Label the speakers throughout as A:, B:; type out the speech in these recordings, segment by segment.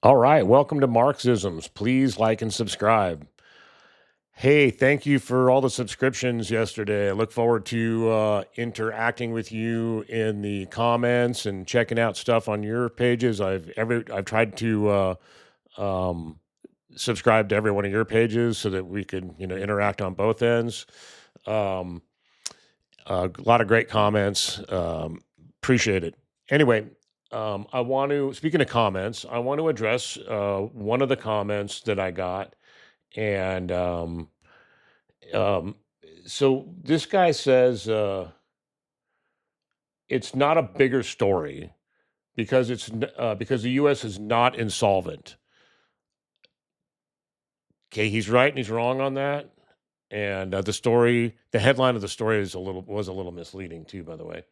A: All right, welcome to Marxisms. Please like and subscribe. Hey, thank you for all the subscriptions yesterday. I look forward to interacting with you in the comments and checking out stuff on your pages. I've tried to um, subscribe to every one of your pages so that we could interact on both ends. Um, a lot of great comments. Appreciate it. Anyway, I want to, speaking of comments, I want to address one of the comments that I got. And um, so this guy says it's not a bigger story because because the U.S. is not insolvent. Okay, he's right and he's wrong on that. And the headline of the story was a little misleading too, by the way.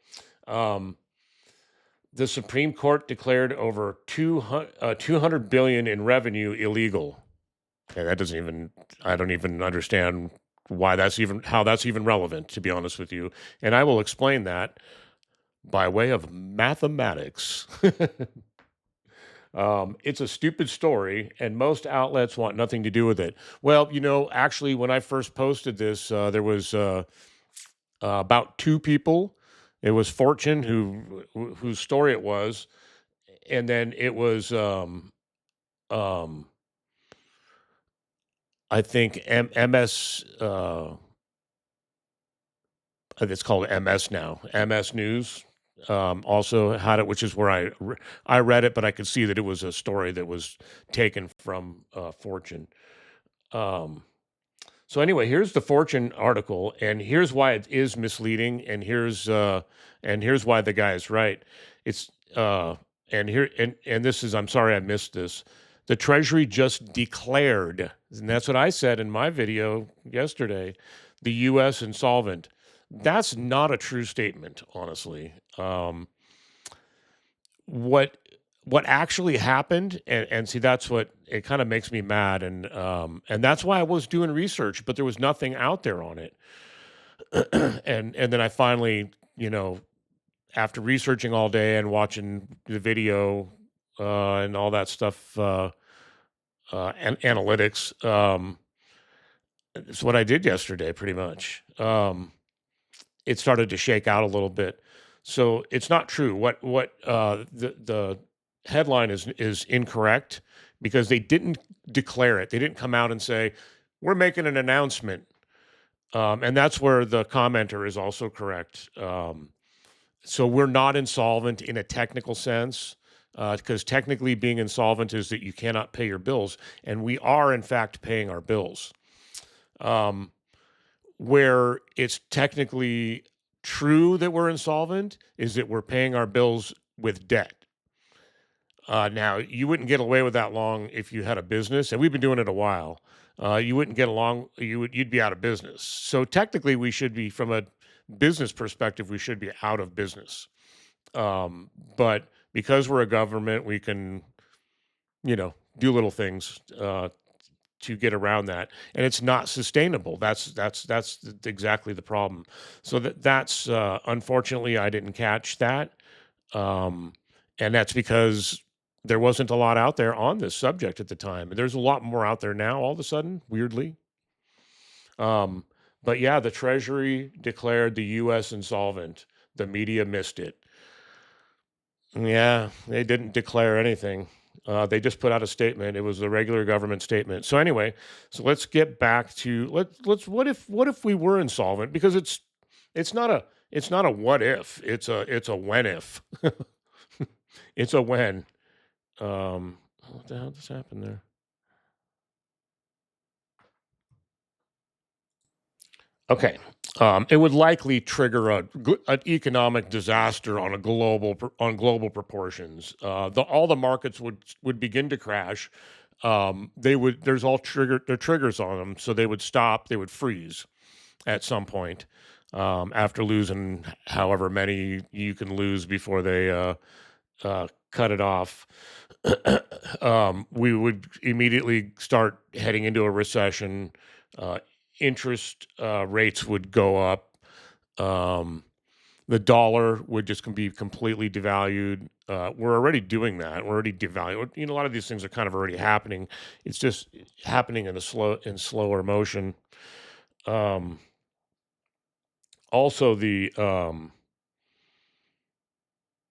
A: Um, the Supreme Court declared over 200 billion in revenue illegal. Okay, that doesn't even I don't even understand why that's even how that's even relevant, to be honest with you. And I will explain that by way of mathematics. It's a stupid story, and most outlets want nothing to do with it. Well, actually, when I first posted this, there was about two people. It was Fortune whose story it was, and then it was um, I think MS. It's called MS now. MS News also had it, which is where I read it, but I could see that it was a story that was taken from Fortune. Um, so anyway, here's the Fortune article, and here's why it is misleading, and here's why the guy is right. It's and this is I'm sorry I missed this. The Treasury just declared, and that's what I said in my video yesterday, the U.S. insolvent. That's not a true statement, honestly. What what actually happened, and see, that's what it kind of makes me mad, and that's why I was doing research, but there was nothing out there on it. And then I finally, after researching all day and watching the video and all that stuff, and analytics, it's what I did yesterday, pretty much. It started to shake out a little bit. So it's not true. The headline is incorrect because they didn't declare it. They didn't come out and say we're making an announcement, and that's where the commenter is also correct. So we're not insolvent in a technical sense. Because technically, being insolvent is that you cannot pay your bills, and we are in fact paying our bills. Um, where it's technically true that we're insolvent is that we're paying our bills with debt. Now, you wouldn't get away with that long if you had a business, and we've been doing it a while. You wouldn't get along. You'd be out of business. So technically, we should be, from a business perspective, we should be out of business. But because we're a government, we can, do little things to get around that, and it's not sustainable. That's exactly the problem. So that's unfortunately I didn't catch that, um, and that's because there wasn't a lot out there on this subject at the time. There's a lot more out there now. All of a sudden, weirdly, um, but yeah, the Treasury declared the U.S. insolvent. The media missed it. Yeah, they didn't declare anything. They just put out a statement. It was a regular government statement. So anyway, so let's get back to let's what if we were insolvent? Because it's not a what if. It's a when if. It's a when. What the hell just happened there? Okay. It would likely trigger an economic disaster on on global proportions. All the markets would begin to crash. They would there's all trigger there triggers on them, so they would stop. They would freeze at some point after losing however many you can lose before they cut it off. We would immediately start heading into a recession. Uh, Interest rates would go up. Um, The dollar would just be completely devalued. We're already doing that. We're already devalued. A lot of these things are kind of already happening. It's just happening in slower motion. Um, Also, the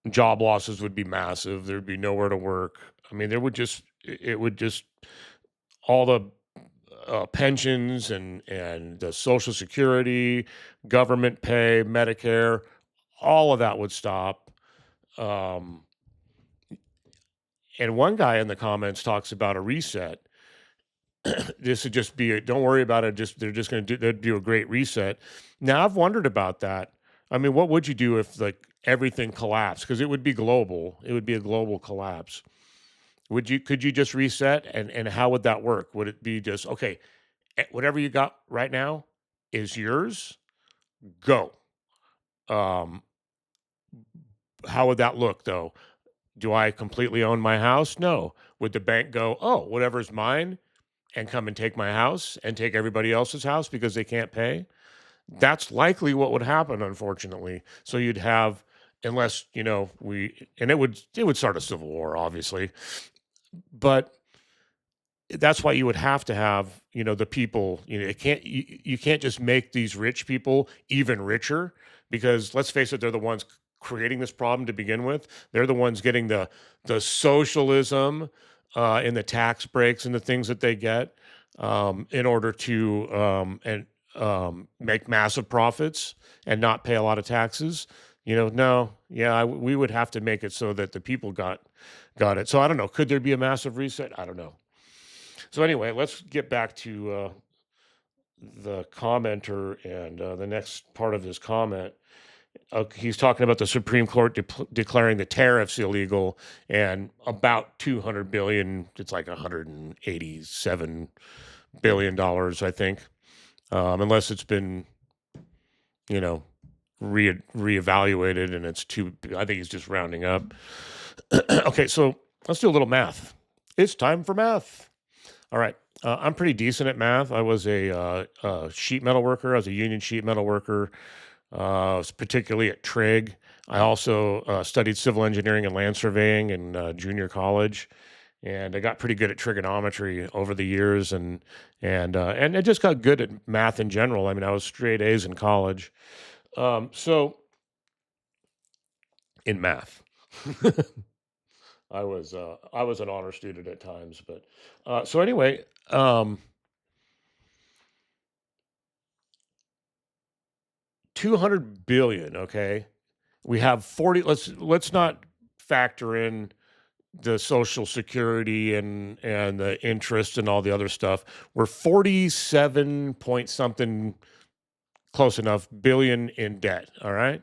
A: job losses would be massive. There'd be nowhere to work. I mean, it would just all the pensions and the Social Security, government pay, Medicare, all of that would stop. Um, and one guy in the comments talks about a reset. This would just be don't worry about it. Just they're just going to do a great reset. Now I've wondered about that. I mean, what would you do if like everything collapsed? Because it would be global. It would be a global collapse. Could you just reset and how would that work? Would it be just okay, whatever you got right now is yours? Go. Um, how would that look though? Do I completely own my house? No. Would the bank go, "Oh, whatever's mine," and come and take my house and take everybody else's house because they can't pay? That's likely what would happen, unfortunately. So you'd have, unless, it would start a civil war, obviously. But that's why you would have to have, the people, you can't just make these rich people even richer, because let's face it, they're the ones creating this problem to begin with. They're the ones getting the socialism in the tax breaks and the things that they get in order to and make massive profits and not pay a lot of taxes. No, yeah, we would have to make it so that the people got it. So I don't know. Could there be a massive reset? I don't know. So anyway, let's get back to the commenter and the next part of his comment. He's talking about the Supreme Court declaring the tariffs illegal and about 200 billion. It's like 187 billion dollars, I think, unless it's been you know reevaluated and it's too. I think he's just rounding up. Okay, so let's do a little math. It's time for math. All right. I'm pretty decent at math. I was a sheet metal worker. I was a union sheet metal worker, particularly at Trig. I also studied civil engineering and land surveying in junior college, and I got pretty good at trigonometry over the years, and I just got good at math in general. I mean, I was straight A's in college. So in math. I was an honor student at times, but so anyway, um, 200 billion. Okay, we have 40. Let's not factor in the social security and the interest and all the other stuff. We're 47 point something, close enough, billion in debt. All right,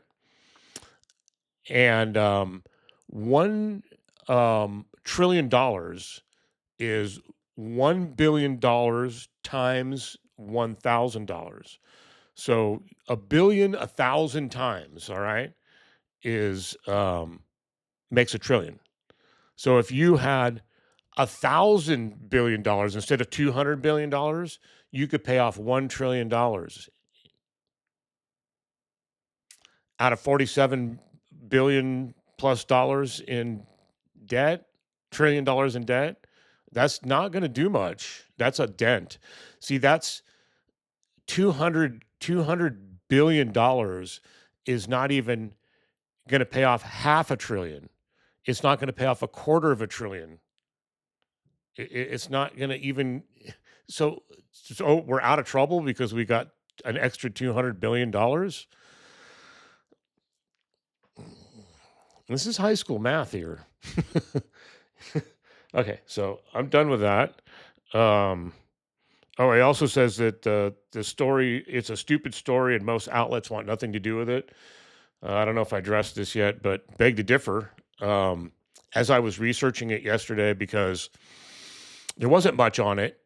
A: and $1 trillion is $1 billion times $1,000. So a billion 1,000 times, all right, is makes a trillion. So if you had $1,000 billion instead of $200 billion, you could pay off $1 trillion out of 47 billion plus dollars in debt, $1 trillion in debt. That's not going to do much. That's a dent. See, that's 200 billion dollars is not even going to pay off half a trillion. It's not going to pay off a quarter of a trillion. It's not going to even. So we're out of trouble because we got an extra $200 billion. This is high school math here. Okay, so I'm done with that. Um, Oh, he also says that the story, it's a stupid story and most outlets want nothing to do with it. I don't know if I addressed this yet, but beg to differ. Um, as I was researching it yesterday, because there wasn't much on it,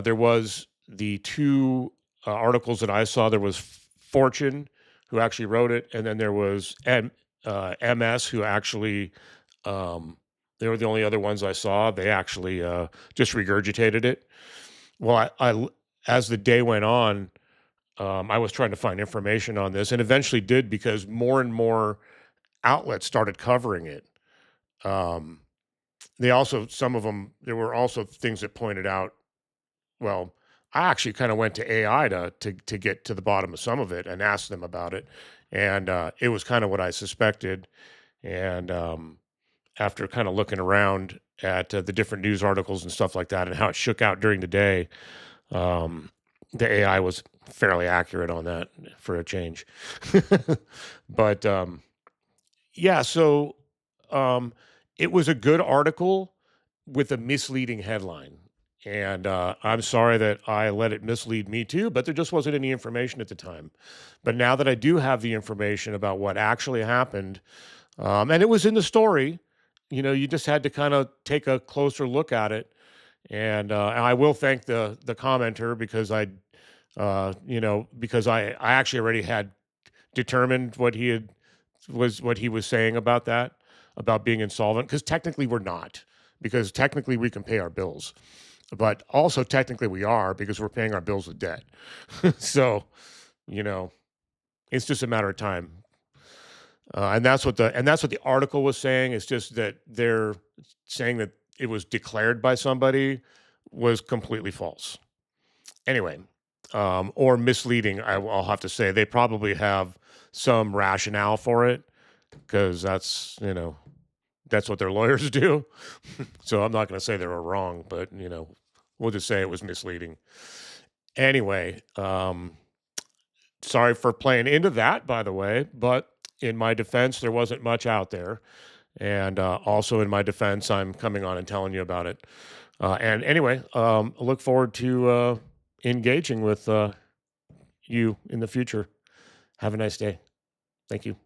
A: there was the two articles that I saw. There was Fortune, who actually wrote it, and then there was MS, who actually, um, they were the only other ones I saw. They actually just regurgitated it. Well, as the day went on, I was trying to find information on this and eventually did because more and more outlets started covering it. Um, they also, some of them, there were also things that pointed out, well, I actually kind of went to AI to get to the bottom of some of it and asked them about it. And it was kind of what I suspected. And after kind of looking around at the different news articles and stuff like that and how it shook out during the day, um, the AI was fairly accurate on that for a change. But yeah, so um, it was a good article with a misleading headline. And I'm sorry that I let it mislead me too, but there just wasn't any information at the time. But now that I do have the information about what actually happened, and it was in the story, you just had to kind of take a closer look at it. And I will thank the commenter because because I actually already had determined what he was saying about that, about being insolvent, because technically we're not, because technically we can pay our bills, but also technically we are because we're paying our bills with debt. So, you know, it's just a matter of time. And that's what the article was saying. It's just that they're saying that it was declared by somebody was completely false. Anyway, or misleading. I'll have to say they probably have some rationale for it because that's what their lawyers do. So I'm not going to say they were wrong, but we'll just say it was misleading. Anyway, sorry for playing into that, by the way, but in my defense, there wasn't much out there. And also in my defense, I'm coming on and telling you about it. And anyway, I look forward to engaging with you in the future. Have a nice day. Thank you.